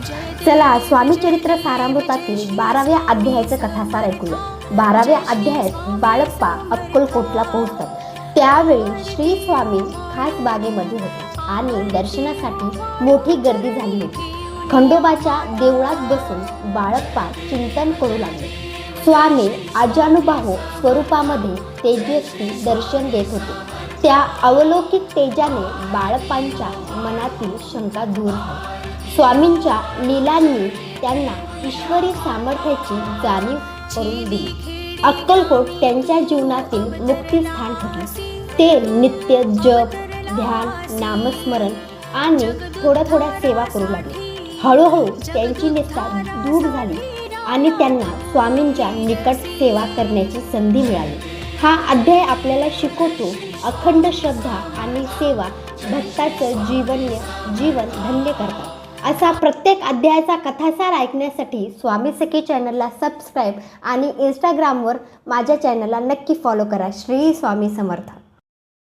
चला स्वामी चरित्र सारामृतातील 12व्या अध्यायाचं कथासार ऐकूया। 12व्या अध्यायात बाळप्पा अक्कलकोटला पोहोचतात। त्यावेळी श्री स्वामी खास बागेमध्ये होते आणि दर्शनासाठी मोठी गर्दी झाली होती। खंडोबाच्या देवळात बसून बाळप्पा चिंतन करू लागले। स्वामी अजानुबाहू स्वरूपामध्ये तेजस्वी दर्शन देत होते। त्या अवलौकिक तेजाने बाळप्पांच्या मनातील शंका दूर झाली। स्वामींच्या लीलांनी त्यांना ईश्वरी सामर्थ्याची जाणीव करून दिली। अक्कलकोट त्यांच्या जीवनातील मुक्तीस्थान ठरले। ते नित्य जप, ध्यान, नामस्मरण आणि थोड्या सेवा करू लागले। हळूहळू त्यांची निष्ठा दृढ झाली आणि त्यांना स्वामींच्या निकट सेवा करण्याची संधी मिळाली। हा अध्याय आपल्याला शिकवतो अखंड श्रद्धा आणि सेवा भक्ताचं जीवन धन्य करतात। असा प्रत्येक अध्यायाचा कथासार ऐकण्यासाठी स्वामी सखी चॅनलला सबस्क्राईब आणि इंस्टाग्रामवर माझ्या चॅनलला नक्की फॉलो करा। श्री स्वामी समर्थ।